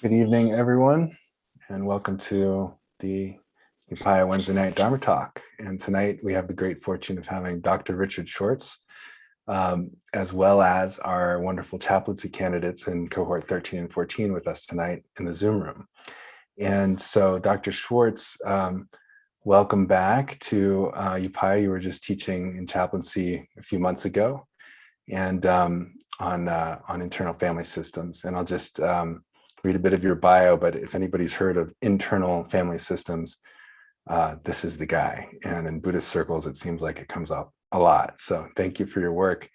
Good evening, everyone, and welcome to the Upaya Wednesday night Dharma Talk. And tonight we have the great fortune of having Dr. Richard Schwartz, as well as our wonderful chaplaincy candidates in cohort 13 and 14 with us tonight in the Zoom room. And so, Dr. Schwartz, welcome back to Upaya. You were just teaching in chaplaincy a few months ago, and on internal family systems. And I'll just read a bit of your bio, but if anybody's heard of internal family systems, this is the guy. And in Buddhist circles, it seems like it comes up a lot. So thank you for your work.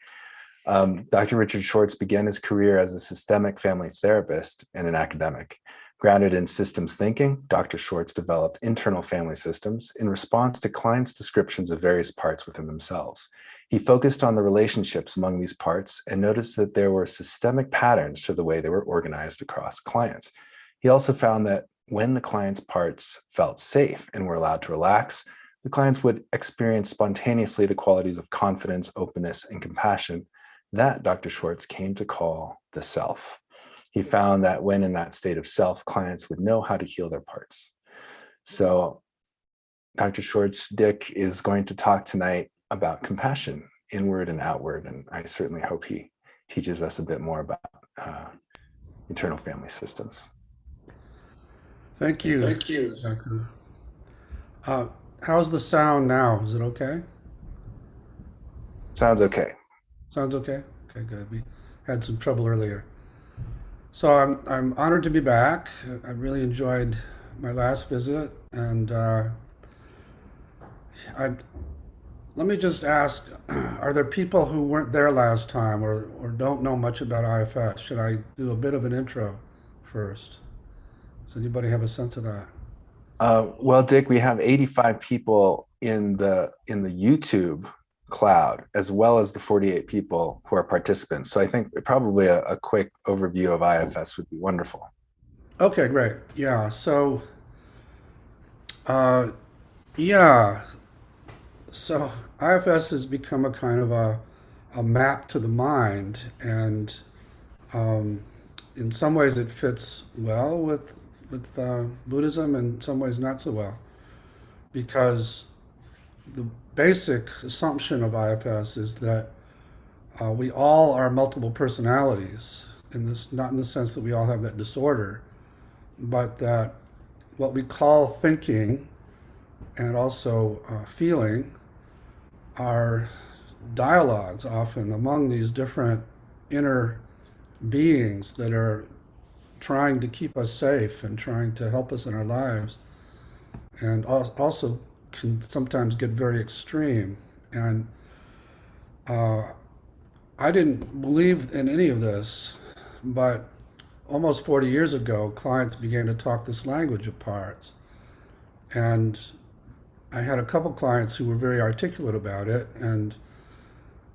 Dr. Richard Schwartz began his career as a systemic family therapist and an academic. Grounded in systems thinking, Dr. Schwartz developed internal family systems in response to clients' descriptions of various parts within themselves. He focused on the relationships among these parts and noticed that there were systemic patterns to the way they were organized across clients. He also found that when the client's parts felt safe and were allowed to relax, the clients would experience spontaneously the qualities of confidence, openness, and compassion that Dr. Schwartz came to call the self. He found that when in that state of self, clients would know how to heal their parts. So Dr. Schwartz, Dick, is going to talk tonight about compassion, inward and outward, and I certainly hope he teaches us a bit more about internal family systems. Thank you. Thank you. Dr. How's the sound now? Is it okay? Sounds okay. Sounds okay? Okay, good. We had some trouble earlier. So I'm honored to be back. I really enjoyed my last visit, and I let me just ask: are there people who weren't there last time or don't know much about IFS? Should I do a bit of an intro first? Does anybody have a sense of that? Well, Dick, we have 85 people in the YouTube cloud, as well as the 48 people who are participants. So I think probably a quick overview of IFS would be wonderful. Okay, great. Yeah. So, uh, yeah. So IFS has become a kind of a map to the mind, and um, in some ways it fits well with Buddhism, and in some ways not so well, because the basic assumption of IFS is that we all are multiple personalities. In this, not in the sense that we all have that disorder, but that what we call thinking and also feeling are dialogues often among these different inner beings that are trying to keep us safe and trying to help us in our lives, and also can sometimes get very extreme. And uh, I didn't believe in any of this, but almost 40 years ago, clients began to talk this language of parts. And I had a couple clients who were very articulate about it and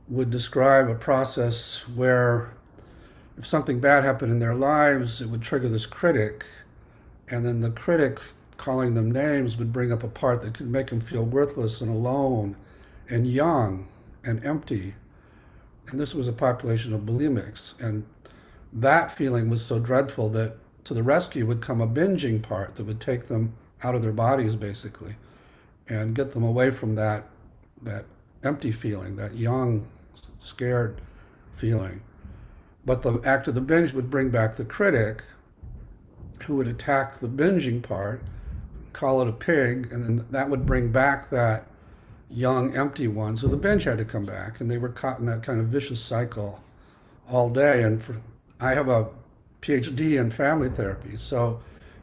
would describe a process where if something bad happened in their lives, it would trigger this critic, and then the critic, calling them names, would bring up a part that could make them feel worthless and alone and young and empty. And this was a population of bulimics. And that feeling was so dreadful that to the rescue would come a binging part that would take them out of their bodies, basically, and get them away from that empty feeling, that young, scared feeling. But the act of the binge would bring back the critic, who would attack the binging part, call it a pig, and then that would bring back that young, empty one. So the binge had to come back, and they were caught in that kind of vicious cycle all day. And I have a PhD in family therapy, so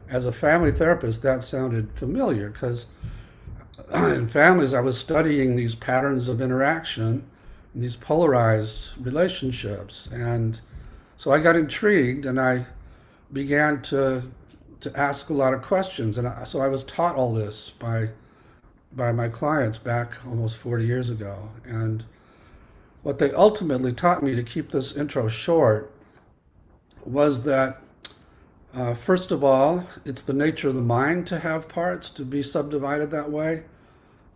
as a family therapist, that sounded familiar because in families, I was studying these patterns of interaction, these polarized relationships, and so I got intrigued, and I began to ask a lot of questions, and so I was taught all this by my clients back almost 40 years ago. And what they ultimately taught me, to keep this intro short, was that first of all, it's the nature of the mind to have parts, to be subdivided that way.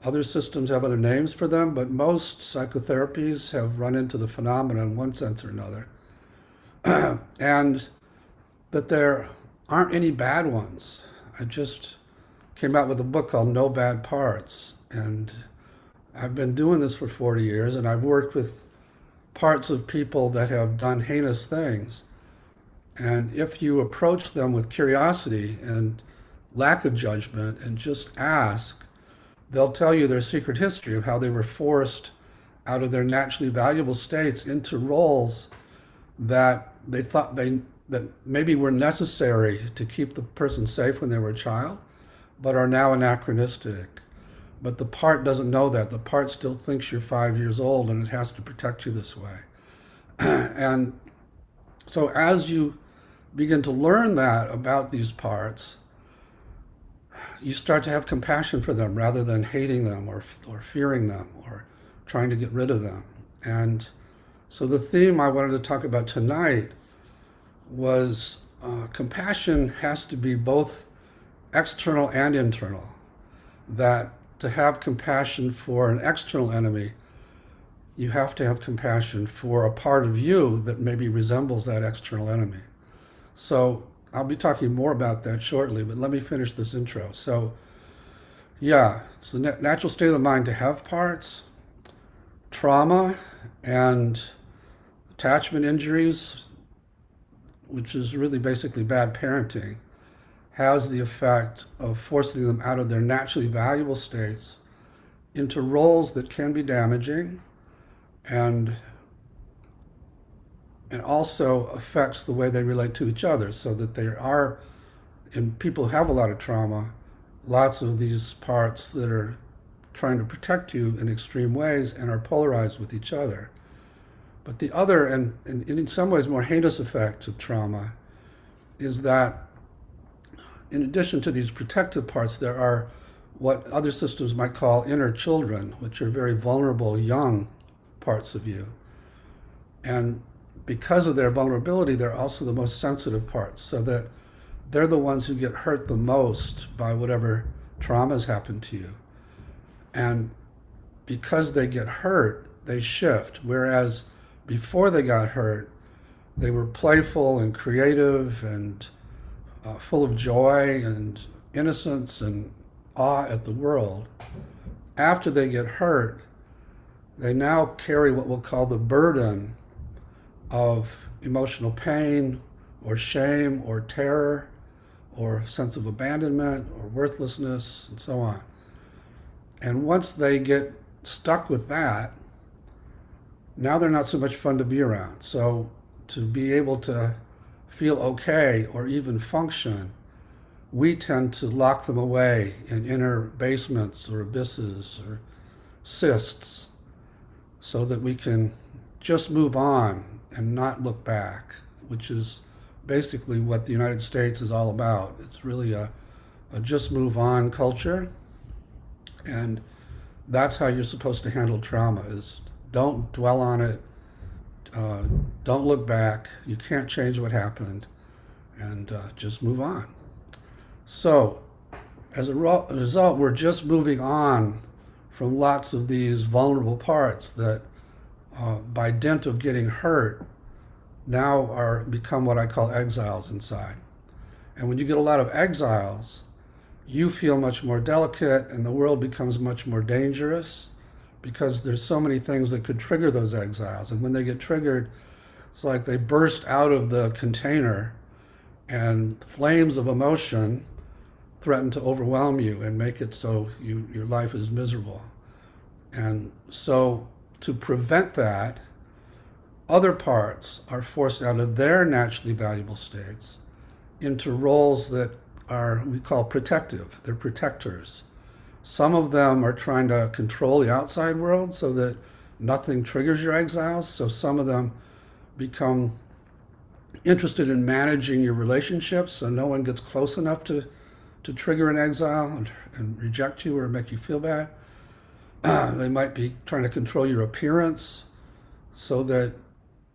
Other systems have other names for them, but most psychotherapies have run into the phenomenon in one sense or another. And that they're aren't any bad ones. I just came out with a book called No Bad Parts, and I've been doing this for 40 years, and I've worked with parts of people that have done heinous things. And if you approach them with curiosity and lack of judgment and just ask, they'll tell you their secret history of how they were forced out of their naturally valuable states into roles that they thought that maybe were necessary to keep the person safe when they were a child, but are now anachronistic. But the part doesn't know that. The part still thinks you're 5 years old and it has to protect you this way. And so as you begin to learn that about these parts, you start to have compassion for them rather than hating them or fearing them or trying to get rid of them. And so the theme I wanted to talk about tonight was compassion has to be both external and internal. That to have compassion for an external enemy, you have to have compassion for a part of you that maybe resembles that external enemy. So I'll be talking more about that shortly, but let me finish this intro. So yeah, it's the natural state of the mind to have parts. Trauma and attachment injuries, which is really basically bad parenting, has the effect of forcing them out of their naturally valuable states into roles that can be damaging and also affects the way they relate to each other, so that there are, in people who have a lot of trauma, lots of these parts that are trying to protect you in extreme ways and are polarized with each other. But the other, and in some ways more heinous effect of trauma, is that in addition to these protective parts, there are what other systems might call inner children, which are very vulnerable young parts of you. And because of their vulnerability, they're also the most sensitive parts, so that they're the ones who get hurt the most by whatever traumas happen to you. And because they get hurt, they shift. Whereas before they got hurt, they were playful and creative and full of joy and innocence and awe at the world. After they get hurt, they now carry what we'll call the burden of emotional pain or shame or terror or sense of abandonment or worthlessness and so on. And once they get stuck with that, now they're not so much fun to be around. So to be able to feel okay or even function, we tend to lock them away in inner basements or abysses or cysts so that we can just move on and not look back, which is basically what the United States is all about. It's really a just move on culture. And that's how you're supposed to handle trauma, is don't dwell on it, don't look back, you can't change what happened, and just move on. So as a result, we're just moving on from lots of these vulnerable parts that by dint of getting hurt now are become what I call exiles inside. And when you get a lot of exiles, you feel much more delicate and the world becomes much more dangerous because there's so many things that could trigger those exiles. And when they get triggered, it's like they burst out of the container and flames of emotion threaten to overwhelm you and make it so your life is miserable. And so to prevent that, other parts are forced out of their naturally valuable states into roles that we call protective. They're protectors. Some of them are trying to control the outside world so that nothing triggers your exiles. So some of them become interested in managing your relationships so no one gets close enough to trigger an exile and reject you or make you feel bad. They might be trying to control your appearance so that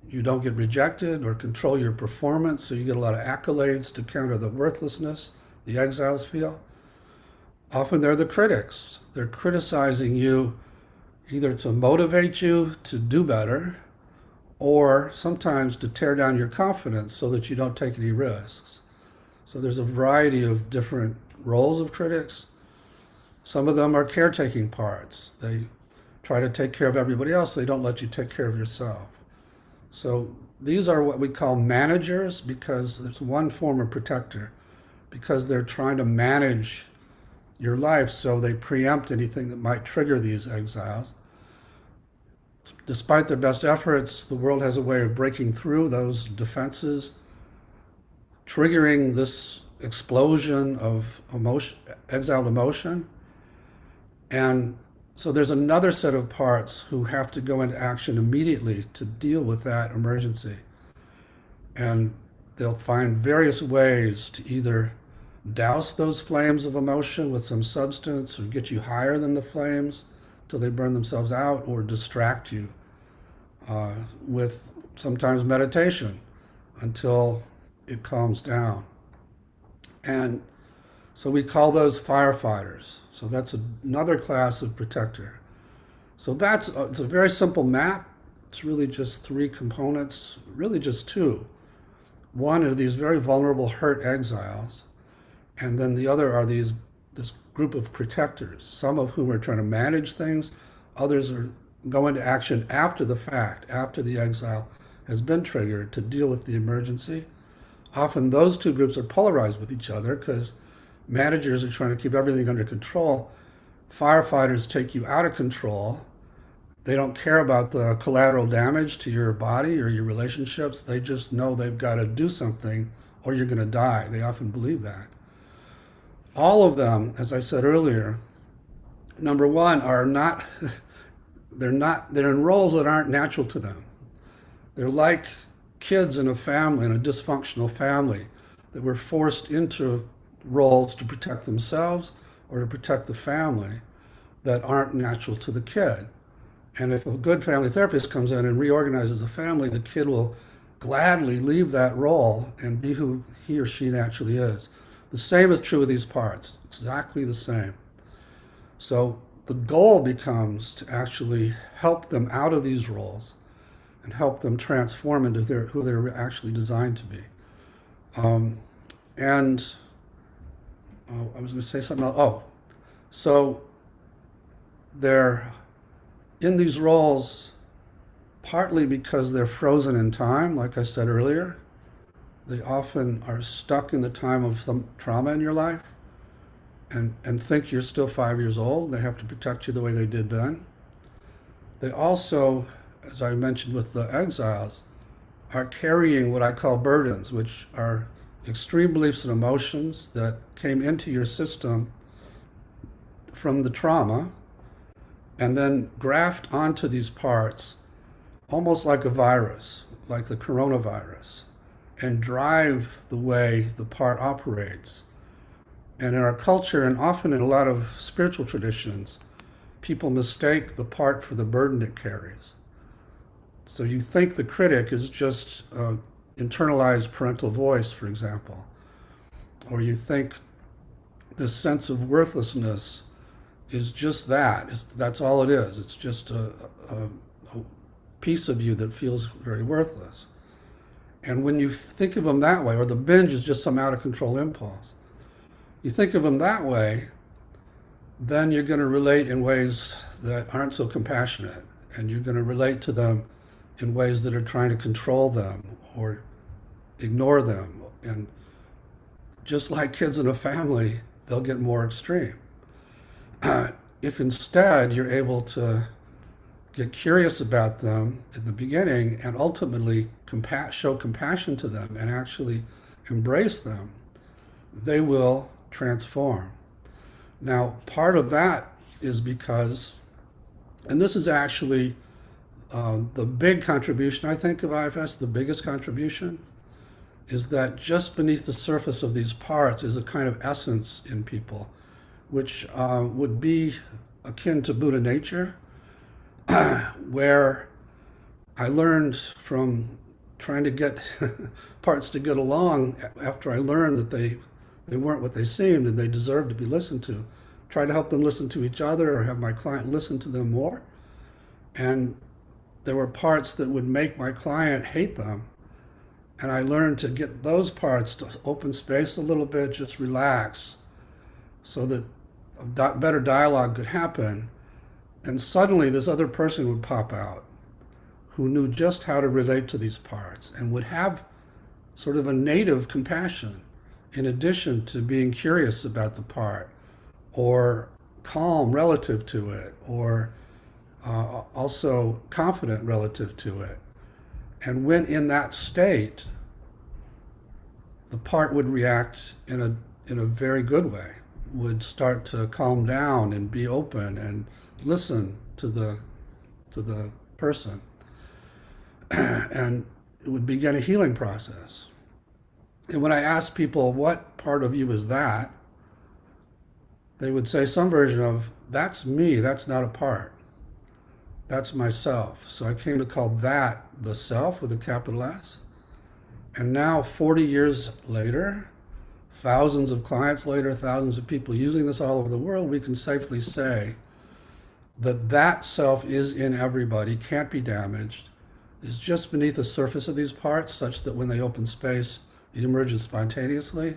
you don't get rejected, or control your performance so you get a lot of accolades to counter the worthlessness the exiles feel. Often they're the critics. They're criticizing you either to motivate you to do better or sometimes to tear down your confidence so that you don't take any risks. So there's a variety of different roles of critics. Some of them are caretaking parts. They try to take care of everybody else. They don't let you take care of yourself. So these are what we call managers, because it's one form of protector, because they're trying to manage your life, so they preempt anything that might trigger these exiles. Despite their best efforts, the world has a way of breaking through those defenses, triggering this explosion of emotion, exiled emotion. And so there's another set of parts who have to go into action immediately to deal with that emergency. And they'll find various ways to either douse those flames of emotion with some substance or get you higher than the flames till they burn themselves out, or distract you with sometimes meditation until it calms down. And so we call those firefighters. So that's another class of protector. So it's a very simple map. It's really just three components, really just two. One are these very vulnerable, hurt exiles, and then the other are this group of protectors, some of whom are trying to manage things, others are go into action after the fact, after the exile has been triggered, to deal with the emergency. Often those two groups are polarized with each other because managers are trying to keep everything under control. Firefighters take you out of control. They don't care about the collateral damage to your body or your relationships. They just know they've got to do something or you're going to die. They often believe that. All of them, as I said earlier, number one, they're in roles that aren't natural to them. They're like kids in a family, in a dysfunctional family, that were forced into roles to protect themselves or to protect the family that aren't natural to the kid. And if a good family therapist comes in and reorganizes the family, the kid will gladly leave that role and be who he or she naturally is. The same is true with these parts, exactly the same. So the goal becomes to actually help them out of these roles and help them transform into who they're actually designed to be. I was going to say something else. So they're in these roles partly because they're frozen in time, like I said earlier. They often are stuck in the time of some trauma in your life and think you're still 5 years old. They have to protect you the way they did then. They also, as I mentioned with the exiles, are carrying what I call burdens, which are extreme beliefs and emotions that came into your system from the trauma and then graft onto these parts almost like a virus, like the coronavirus, and drive the way the part operates. And in our culture, and often in a lot of spiritual traditions, people mistake the part for the burden it carries. So you think the critic is just internalized parental voice, for example, or you think this sense of worthlessness is just that. That's all it is. It's just a piece of you that feels very worthless. And when you think of them that way, or the binge is just some out of control impulse, you think of them that way, then you're going to relate in ways that aren't so compassionate, and you're going to relate to them in ways that are trying to control them or ignore them. And just like kids in a family, they'll get more extreme. If instead you're able to get curious about them in the beginning and ultimately show compassion to them and actually embrace them, they will transform. Now, part of that is because, and this is actually the big contribution, I think, of IFS, the biggest contribution, is that just beneath the surface of these parts is a kind of essence in people, which would be akin to Buddha nature, where I learned from trying to get parts to get along after I learned that they weren't what they seemed and they deserved to be listened to. Try to help them listen to each other or have my client listen to them more. And there were parts that would make my client hate them. And I learned to get those parts to open space a little bit, just relax, so that better dialogue could happen. And suddenly this other person would pop out who knew just how to relate to these parts and would have sort of a native compassion in addition to being curious about the part or calm relative to it or also confident relative to it. And when in that state, the part would react in a very good way, would start to calm down and be open and listen to the person, and it would begin a healing process. And when I asked people, what part of you is that? They would say some version of, that's me, that's not a part. That's myself. So I came to call that the self with a capital S. And now, 40 years later, thousands of clients later, thousands of people using this all over the world, we can safely say that that self is in everybody, can't be damaged, is just beneath the surface of these parts, such that when they open space, it emerges spontaneously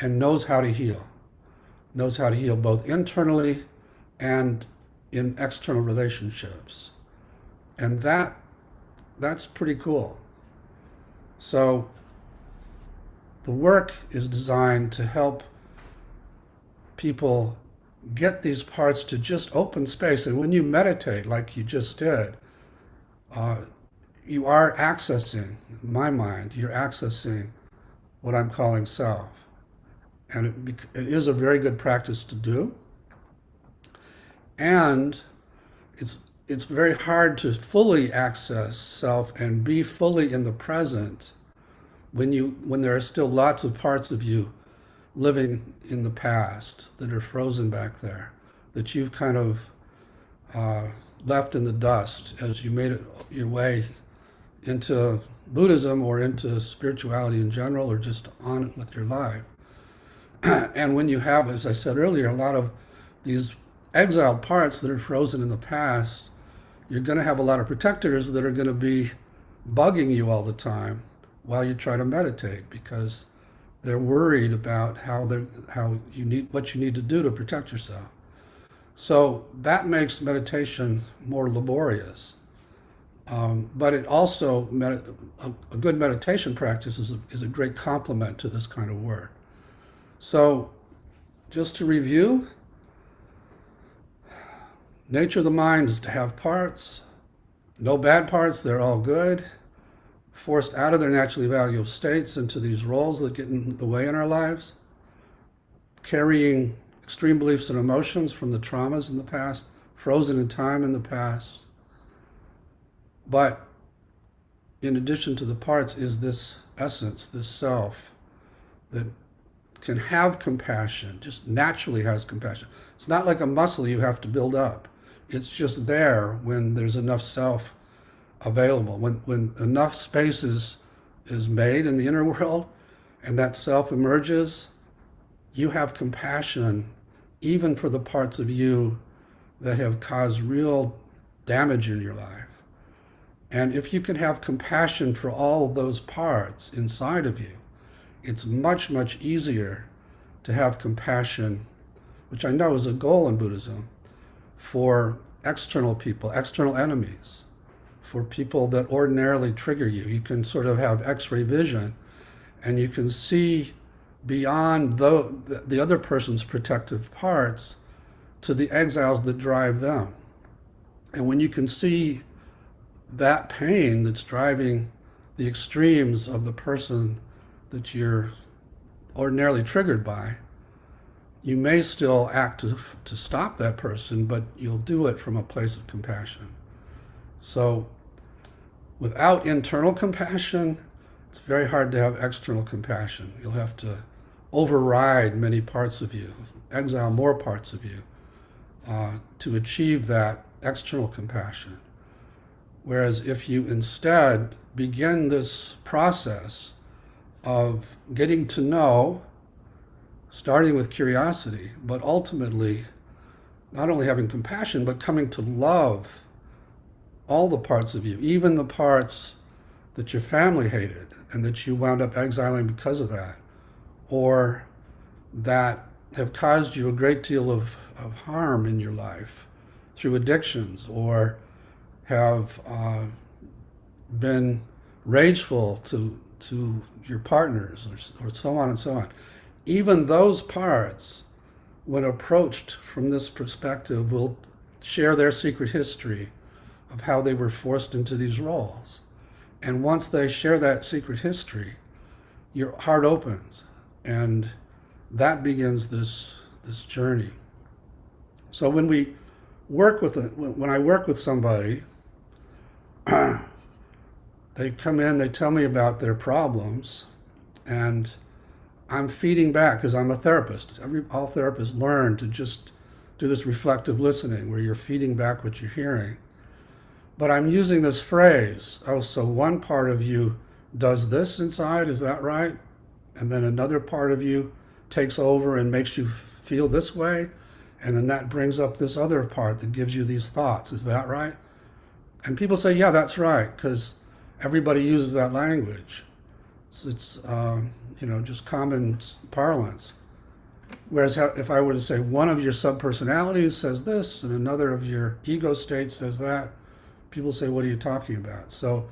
and knows how to heal. Knows how to heal both internally and in external relationships. And that's pretty cool. So the work is designed to help people get these parts to just open space. And when you meditate, like you just did, you are accessing, in my mind, you're accessing what I'm calling self. And it is a very good practice to do. And it's very hard to fully access self and be fully in the present when there are still lots of parts of you living in the past that are frozen back there, that you've kind of left in the dust as you made your way into Buddhism or into spirituality in general, or just on with your life. And when you have, as I said earlier, a lot of these exiled parts that are frozen in the past, you're going to have a lot of protectors that are going to be bugging you all the time while you try to meditate, because they're worried about what you need to do to protect yourself. So that makes meditation more laborious. But it also, a good meditation practice is a great complement to this kind of work. So just to review, nature of the mind is to have parts. No bad parts, they're all good. Forced out of their naturally valuable states into these roles that get in the way in our lives. Carrying extreme beliefs and emotions from the traumas in the past, frozen in time in the past. But in addition to the parts is this essence, this self, that can have compassion, just naturally has compassion. It's not like a muscle you have to build up. It's just there when there's enough self available. When enough space is made in the inner world and that self emerges, you have compassion even for the parts of you that have caused real damage in your life. And if you can have compassion for all of those parts inside of you, it's much, much easier to have compassion, which I know is a goal in Buddhism, for external people, external enemies, for people that ordinarily trigger you. You can sort of have X-ray vision, and you can see beyond the other person's protective parts to the exiles that drive them. And when you can see that pain that's driving the extremes of the person that you're ordinarily triggered by, you may still act to stop that person, but you'll do it from a place of compassion. So without internal compassion, it's very hard to have external compassion. You'll have to override many parts of you, exile more parts of you, to achieve that external compassion. Whereas if you instead begin this process of getting to know, starting with curiosity, but ultimately not only having compassion, but coming to love all the parts of you, even the parts that your family hated and that you wound up exiling because of that, or that have caused you a great deal of harm in your life through addictions, or have been rageful to your partners, or so on and so on. Even those parts, when approached from this perspective, will share their secret history of how they were forced into these roles. And once they share that secret history, your heart opens, and that begins this journey. So when I work with somebody, they come in, they tell me about their problems, and I'm feeding back because I'm a therapist. All therapists learn to just do this reflective listening where you're feeding back what you're hearing. But I'm using this phrase, oh, so one part of you does this inside, is that right? And then another part of you takes over and makes you feel this way. And then that brings up this other part that gives you these thoughts, is that right? And people say, yeah, that's right, because everybody uses that language. It's just common parlance. Whereas if I were to say one of your subpersonalities says this and another of your ego states says that, people say, what are you talking about? So,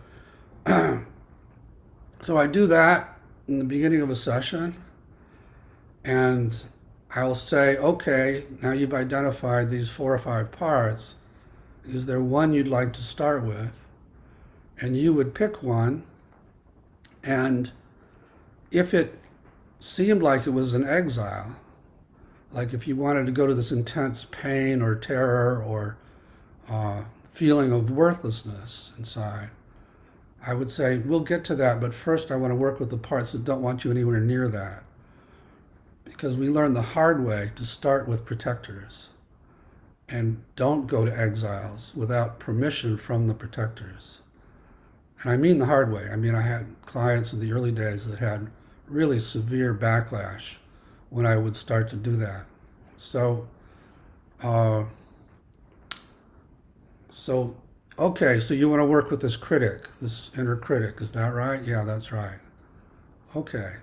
so I do that in the beginning of a session, and I'll say, okay, now you've identified these 4 or 5 parts. Is there one you'd like to start with? And you would pick one, and if it seemed like it was an exile, like if you wanted to go to this intense pain or terror or feeling of worthlessness inside, I would say, we'll get to that, but first I want to work with the parts that don't want you anywhere near that. Because we learn the hard way to start with protectors and don't go to exiles without permission from the protectors. And I mean the hard way. I mean, I had clients in the early days that had really severe backlash when I would start to do that. So okay, so you want to work with this critic, this inner critic, is that right? Yeah, that's right. Okay,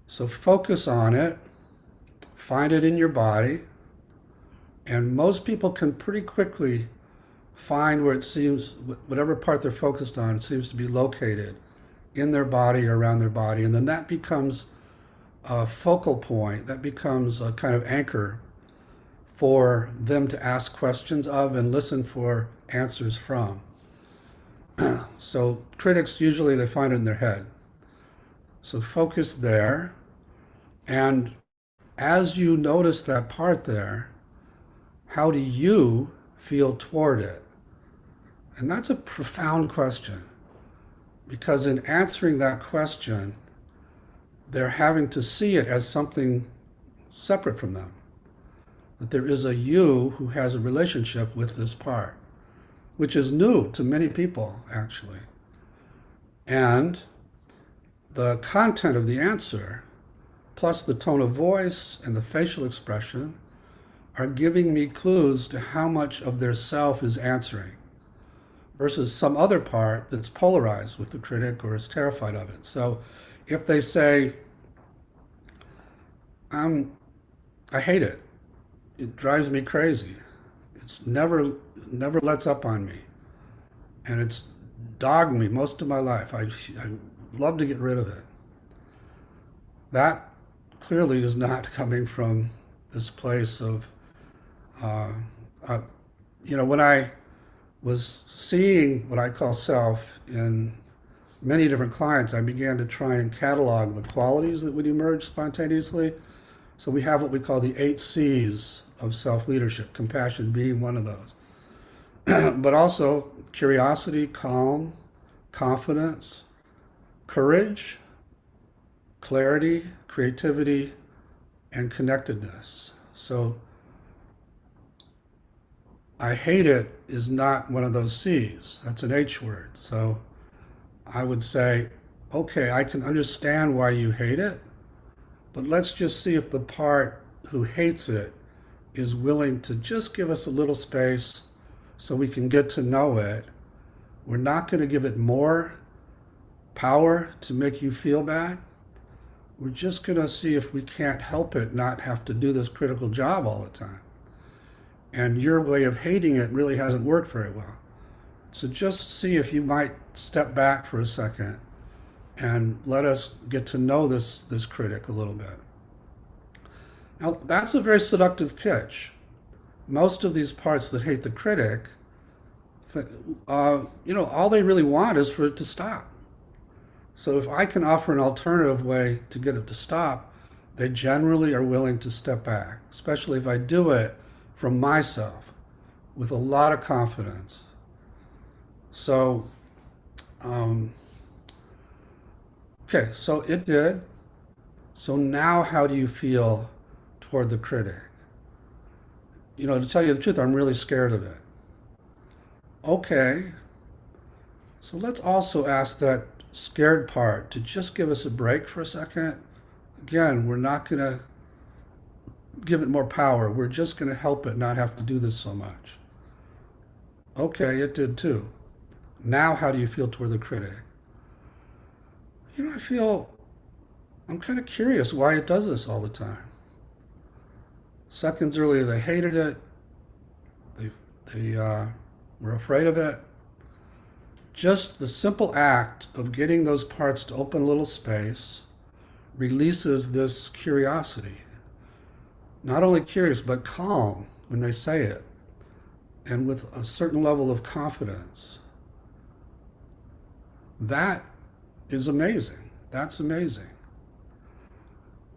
so focus on it, find it in your body, and most people can pretty quickly find where it seems, whatever part they're focused on, it seems to be located in their body or around their body, and then that becomes a focal point, that becomes a kind of anchor for them to ask questions of and listen for answers from. So critics, usually they find it in their head. So focus there, and as you notice that part there, how do you feel toward it? And that's a profound question, because in answering that question, they're having to see it as something separate from them. That there is a you who has a relationship with this part, which is new to many people, actually. And the content of the answer, plus the tone of voice and the facial expression, are giving me clues to how much of their self is answering, versus some other part that's polarized with the critic or is terrified of it. So if they say, I hate it. It drives me crazy. It's never lets up on me. And it's dogged me most of my life. I'd love to get rid of it. That clearly is not coming from this place of, when I was seeing what I call self in many different clients, I began to try and catalog the qualities that would emerge spontaneously. So we have what we call the 8 C's of self-leadership, compassion being one of those. But also curiosity, calm, confidence, courage, clarity, creativity, and connectedness. So I hate it is not one of those C's. That's an H word. So I would say, okay, I can understand why you hate it, but let's just see if the part who hates it is willing to just give us a little space so we can get to know it. We're not going to give it more power to make you feel bad, we're just going to see if we can't help it not have to do this critical job all the time. And your way of hating it really hasn't worked very well. So just see if you might step back for a second and let us get to know this critic a little bit. Now, that's a very seductive pitch. Most of these parts that hate the critic, all they really want is for it to stop. So if I can offer an alternative way to get it to stop, they generally are willing to step back, especially if I do it from myself with a lot of confidence. So, okay, so it did. So now how do you feel toward the critic? To tell you the truth, I'm really scared of it. Okay, so let's also ask that scared part to just give us a break for a second. Again, we're not going to give it more power. We're just going to help it not have to do this so much. Okay, it did too. Now how do you feel toward the critic? I'm kind of curious why it does this all the time. Seconds earlier, they hated it. They were afraid of it. Just the simple act of getting those parts to open a little space releases this curiosity. Not only curious, but calm when they say it, and with a certain level of confidence. That is amazing. That's amazing.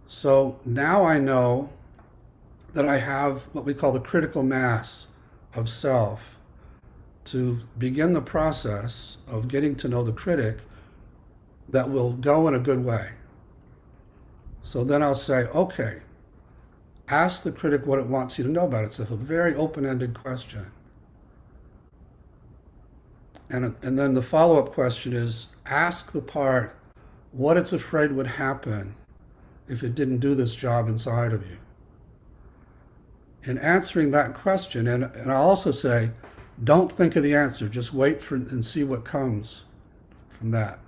So now I know that I have what we call the critical mass of self to begin the process of getting to know the critic that will go in a good way. So then I'll say, okay, ask the critic what it wants you to know about it. It's a very open-ended question. And then the follow-up question is, ask the part what it's afraid would happen if it didn't do this job inside of you. In answering that question, and I'll also say, don't think of the answer, just wait for and see what comes from that.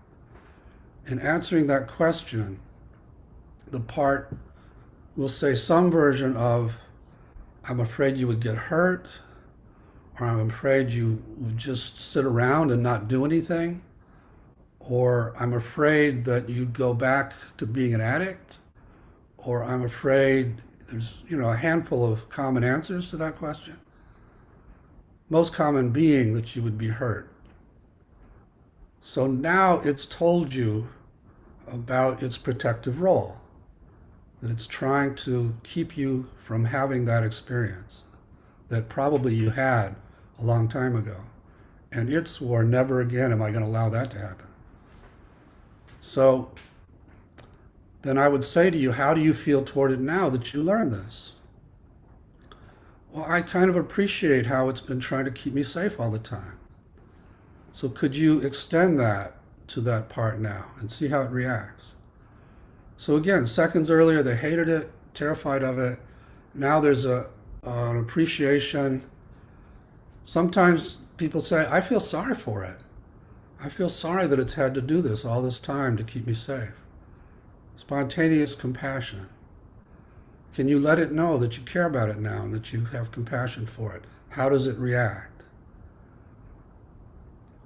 In answering that question, the part will say some version of, I'm afraid you would get hurt, or I'm afraid you would just sit around and not do anything, or I'm afraid that you'd go back to being an addict, or I'm afraid there's a handful of common answers to that question. Most common being that you would be hurt. So now it's told you about its protective role, that it's trying to keep you from having that experience that probably you had a long time ago. And it swore, never again am I going to allow that to happen. So then I would say to you, how do you feel toward it now that you learned this? Well, I kind of appreciate how it's been trying to keep me safe all the time. So could you extend that to that part now and see how it reacts? So again, seconds earlier, they hated it, terrified of it. Now there's an appreciation. Sometimes people say, I feel sorry for it. I feel sorry that it's had to do this all this time to keep me safe. Spontaneous compassion. Can you let it know that you care about it now and that you have compassion for it? How does it react?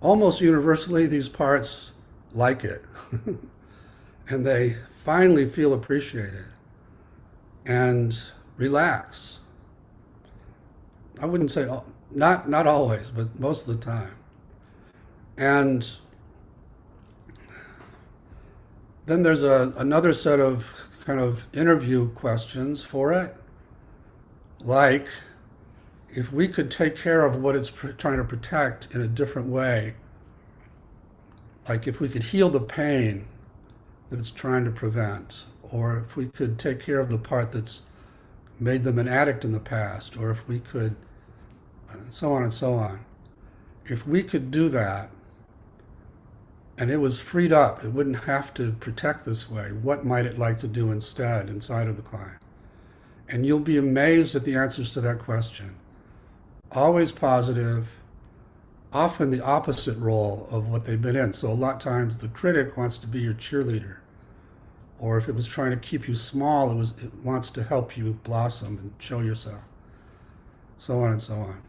Almost universally, these parts like it. And they finally feel appreciated and relax. I wouldn't say, not always, but most of the time. And then there's another set of kind of interview questions for it, like if we could take care of what it's trying to protect in a different way, like if we could heal the pain that it's trying to prevent, or if we could take care of the part that's made them an addict in the past, or if we could, so on and so on. If we could do that, and it was freed up, it wouldn't have to protect this way, what might it like to do instead inside of the client? And you'll be amazed at the answers to that question. Always positive, often the opposite role of what they've been in. So a lot of times the critic wants to be your cheerleader. Or if it was trying to keep you small, it wants to help you blossom and show yourself. So on and so on.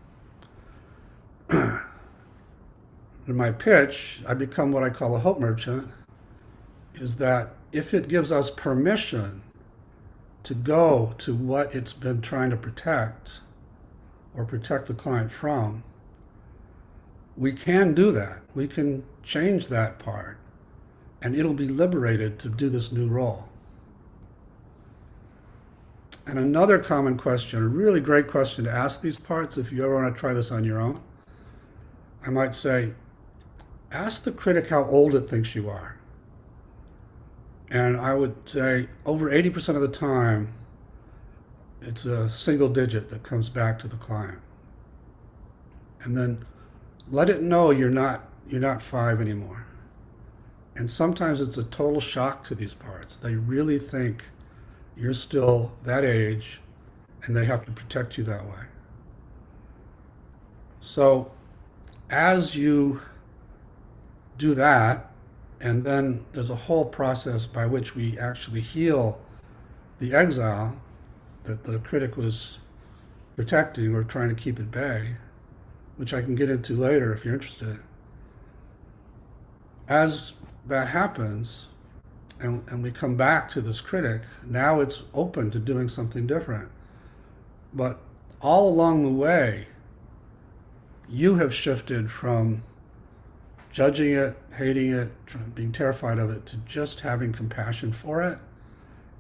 In my pitch, I become what I call a hope merchant, is that if it gives us permission to go to what it's been trying to protect or protect the client from, we can do that. We can change that part, and it'll be liberated to do this new role. And another common question, a really great question to ask these parts, if you ever want to try this on your own, I might say, ask the critic how old it thinks you are. And I would say over 80% of the time, it's a single digit that comes back to the client. And then let it know you're not 5 anymore. And sometimes it's a total shock to these parts. They really think you're still that age and they have to protect you that way. So as you do that, and then there's a whole process by which we actually heal the exile that the critic was protecting or trying to keep at bay, which I can get into later if you're interested. As that happens, and we come back to this critic, now it's open to doing something different. But all along the way, you have shifted from judging it, hating it, being terrified of it, to just having compassion for it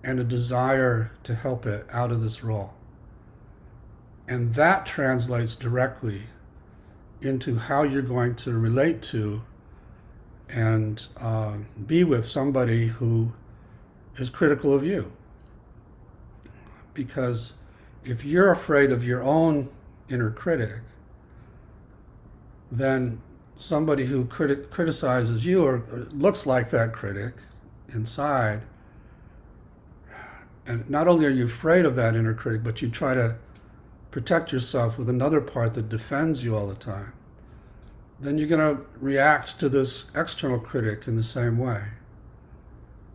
and a desire to help it out of this role. And that translates directly into how you're going to relate to and be with somebody who is critical of you. Because if you're afraid of your own inner critic, then somebody who criticizes you or looks like that critic inside, and not only are you afraid of that inner critic, but you try to protect yourself with another part that defends you all the time, then you're going to react to this external critic in the same way.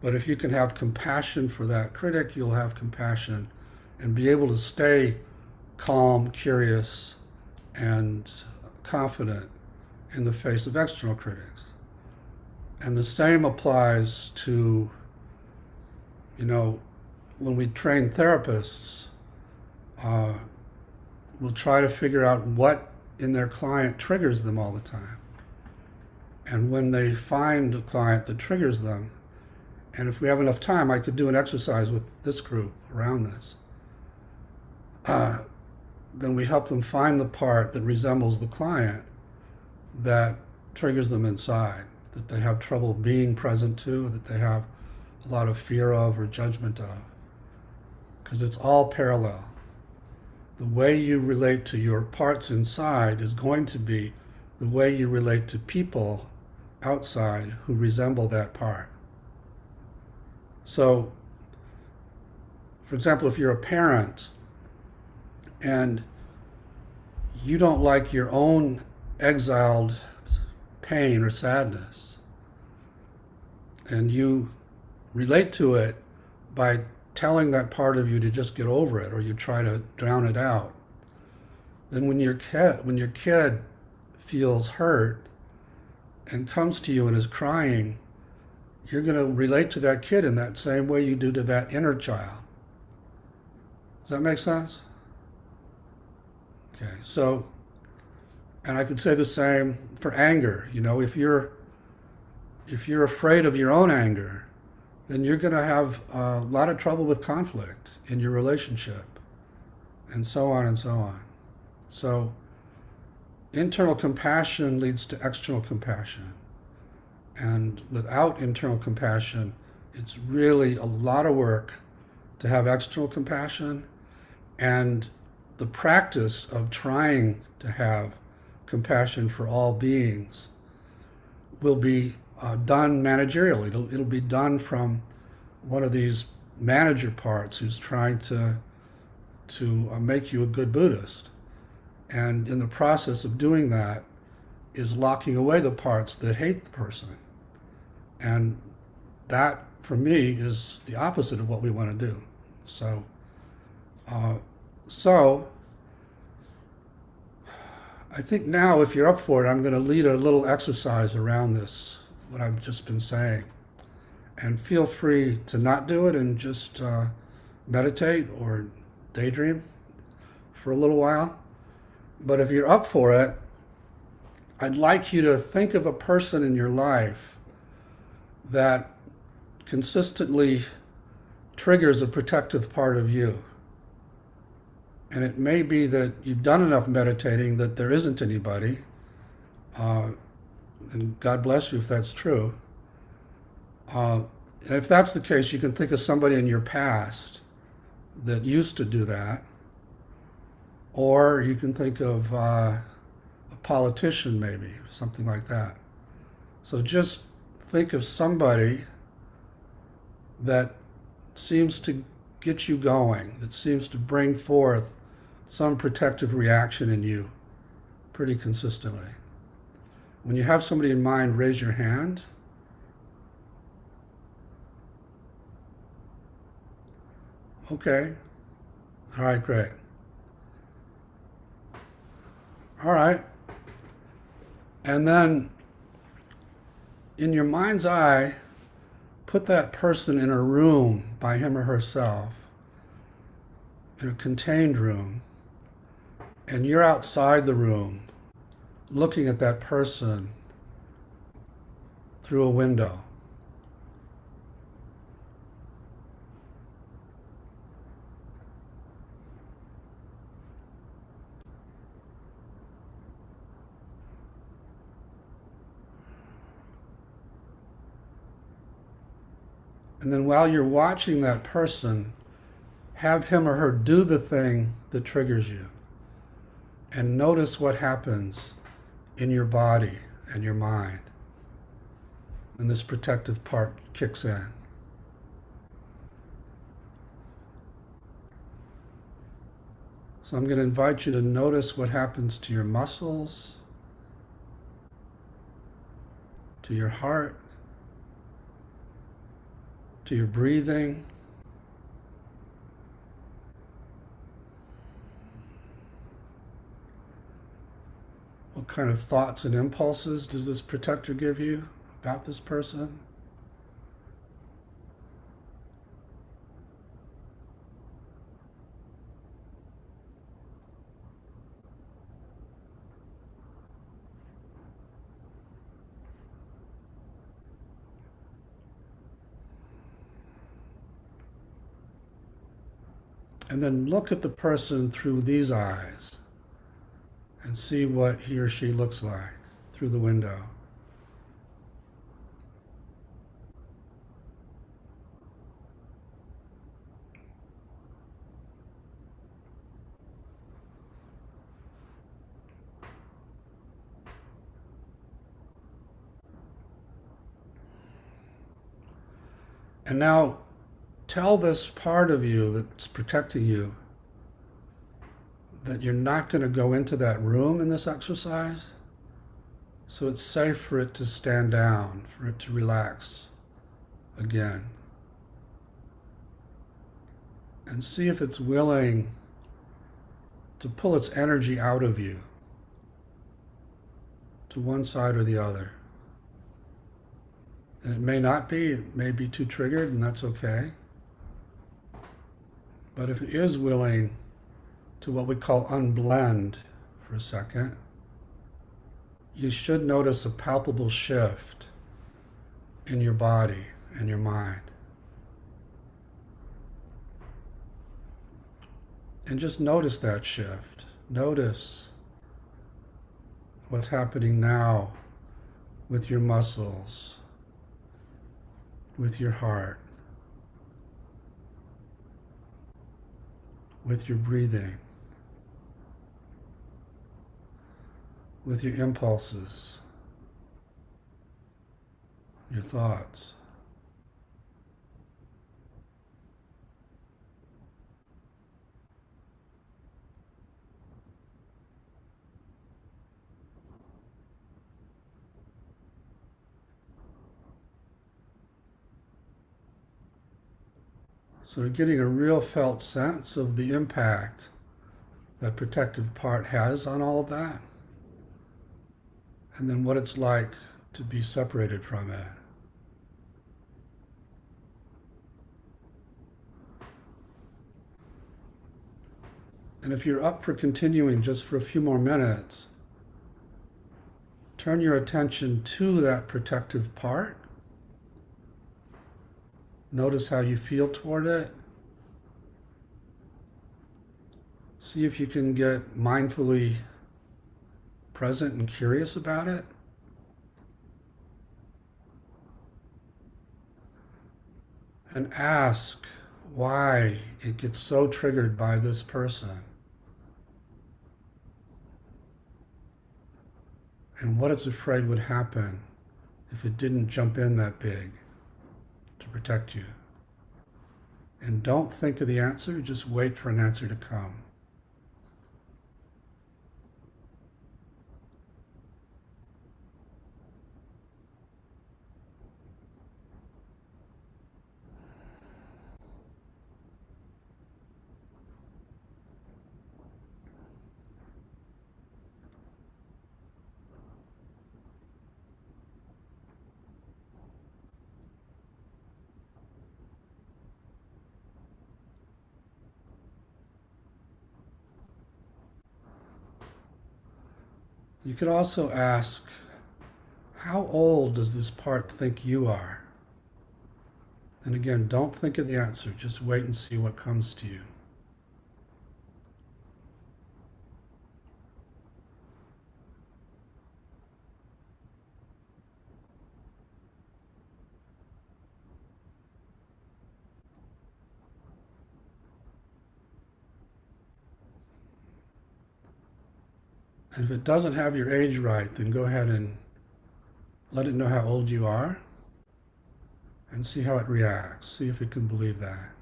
But if you can have compassion for that critic, you'll have compassion and be able to stay calm, curious, and confident in the face of external critics. And the same applies to, when we train therapists, we'll try to figure out what in their client triggers them all the time. And when they find a client that triggers them, and if we have enough time, I could do an exercise with this group around this, then we help them find the part that resembles the client that triggers them inside, that they have trouble being present to, that they have a lot of fear of or judgment of. Because it's all parallel. The way you relate to your parts inside is going to be the way you relate to people outside who resemble that part. So, for example, if you're a parent and you don't like your own exiled pain or sadness, and you relate to it by telling that part of you to just get over it, or you try to drown it out, then when your kid feels hurt and comes to you and is crying, you're going to relate to that kid in that same way you do to that inner child. Does that make sense? Okay, so, and I could say the same for anger. If you're afraid of your own anger, then you're going to have a lot of trouble with conflict in your relationship, and so on and so on. So internal compassion leads to external compassion. And without internal compassion, it's really a lot of work to have external compassion. And the practice of trying to have compassion for all beings will be done managerially. It'll be done from one of these manager parts who's trying to make you a good Buddhist. And in the process of doing that, is locking away the parts that hate the person. And that, for me, is the opposite of what we want to do. So, uh, so I think now, if you're up for it, I'm going to lead a little exercise around this, what I've just been saying. And feel free to not do it and just meditate or daydream for a little while. But if you're up for it, I'd like you to think of a person in your life that consistently triggers a protective part of you. And it may be that you've done enough meditating that there isn't anybody. And God bless you if that's true. And if that's the case, you can think of somebody in your past that used to do that. Or you can think of a politician, maybe, something like that. So just think of somebody that seems to get you going, that seems to bring forth some protective reaction in you pretty consistently. When you have somebody in mind, raise your hand. Okay. All right, great. All right. And then in your mind's eye, put that person in a room by him or herself, in a contained room, and you're outside the room looking at that person through a window. And then while you're watching that person, have him or her do the thing that triggers you. And notice what happens in your body and your mind when this protective part kicks in. So I'm going to invite you to notice what happens to your muscles, to your heart, to your breathing. What kind of thoughts and impulses does this protector give you about this person? And then look at the person through these eyes and see what he or she looks like through the window. And now tell this part of you that's protecting you that you're not going to go into that room in this exercise. So it's safe for it to stand down, for it to relax again. And see if it's willing to pull its energy out of you to one side or the other. And it may not be, it may be too triggered, and that's okay. But if it is willing to what we call unblend for a second, you should notice a palpable shift in your body and your mind. And just notice that shift. Notice what's happening now with your muscles, with your heart, with your breathing, with your impulses, your thoughts. So you're getting a real felt sense of the impact that protective part has on all of that, and then what it's like to be separated from it. And if you're up for continuing just for a few more minutes, turn your attention to that protective part. Notice how you feel toward it. See if you can get mindfully present and curious about it. And ask why it gets so triggered by this person. And what it's afraid would happen if it didn't jump in that big to protect you. And don't think of the answer, just wait for an answer to come. You could also ask, how old does this part think you are? And again, don't think of the answer, just wait and see what comes to you. And if it doesn't have your age right, then go ahead and let it know how old you are and see how it reacts. See if it can believe that.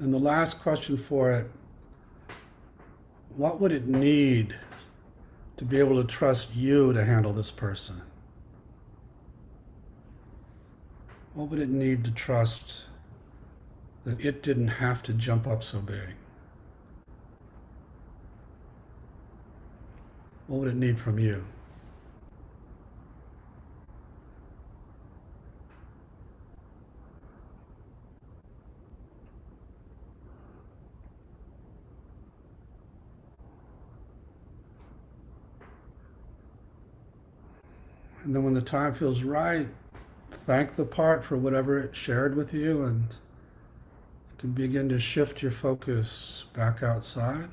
And the last question for it, what would it need to be able to trust you to handle this person? What would it need to trust that it didn't have to jump up so big? What would it need from you? And then when the time feels right, thank the part for whatever it shared with you, and you can begin to shift your focus back outside.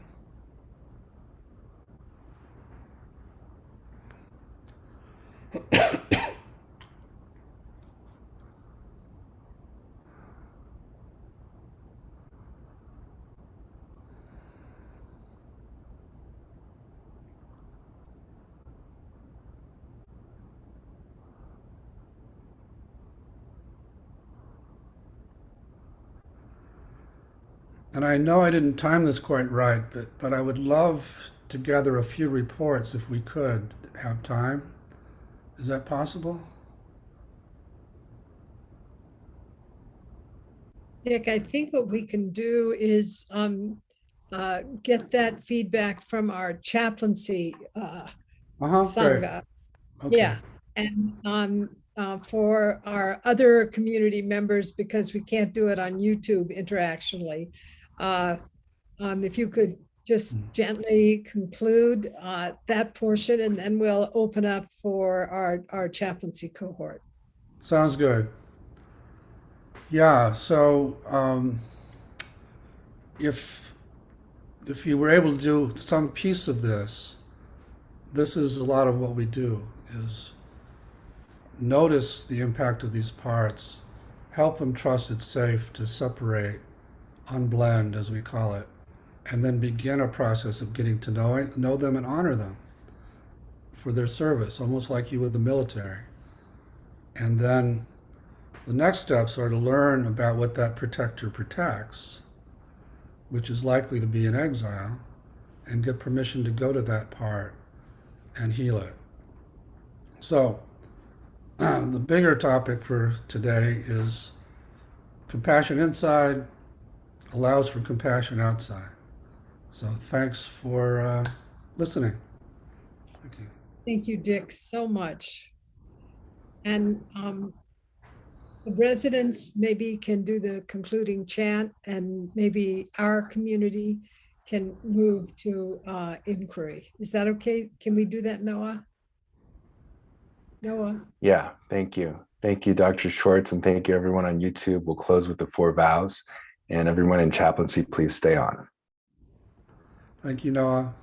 And I know I didn't time this quite right, but I would love to gather a few reports if we could have time. Is that possible? Nick, I think what we can do is get that feedback from our chaplaincy Great. sangha. Okay. Yeah, and for our other community members, because we can't do it on YouTube interactionally, if you could just gently conclude that portion, and then we'll open up for our chaplaincy cohort. Sounds good. Yeah, so if you were able to do some piece of this, this is a lot of what we do, is notice the impact of these parts, help them trust it's safe to separate, unblend as we call it, and then begin a process of getting to know them and honor them for their service, almost like you would the military. And then The next steps are to learn about what that protector protects, which is likely to be an exile, and get permission to go to that part and heal it. So, the bigger topic for today is compassion inside allows for compassion outside. So, thanks for listening. Thank you. Thank you, Dick, so much. And the residents maybe can do the concluding chant, and maybe our community can move to inquiry. Is that okay? Can we do that, Noah? Noah? Yeah, thank you. Thank you, Dr. Schwartz, and thank you everyone on YouTube. We'll close with the 4 vows, and everyone in chaplaincy, please stay on. Thank you, Noah.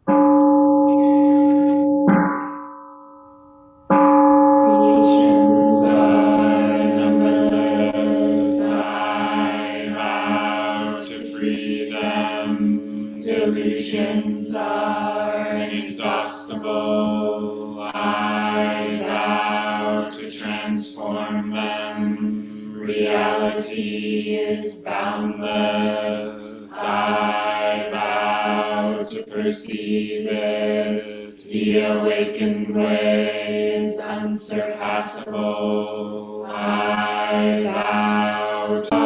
Creations are numberless, I vow to free them. Delusions are inexhaustible, I vow to transform them. Reality is boundless, I vow to perceive it. The awakened way is unsurpassable, I vow to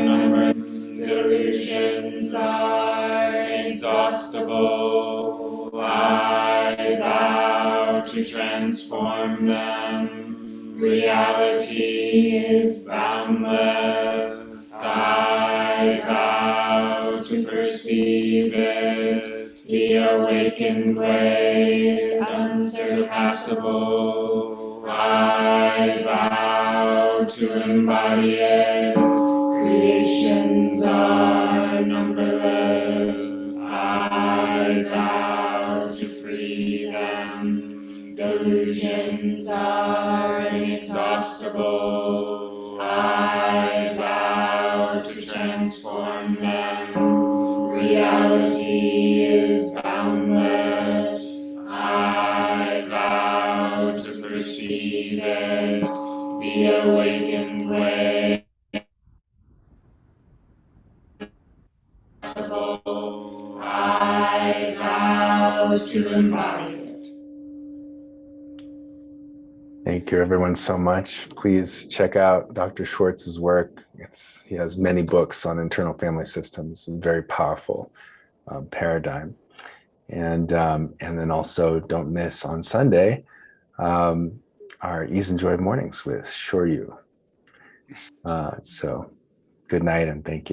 number. Delusions are inexhaustible, I vow to transform them. Reality is boundless, I vow to perceive it. The awakened way is unsurpassable, I vow to embody it. Creations are numberless, I vow to free them. Delusions are inexhaustible, I vow to transform them. Reality is boundless, I vow to perceive it. The awakened way, I vow to embody it. Thank you everyone so much. Please check out Dr. Schwartz's work. He has many books on internal family systems, very powerful paradigm. And then also don't miss on Sunday our Ease and Joy mornings with Shoryu. So good night and thank you.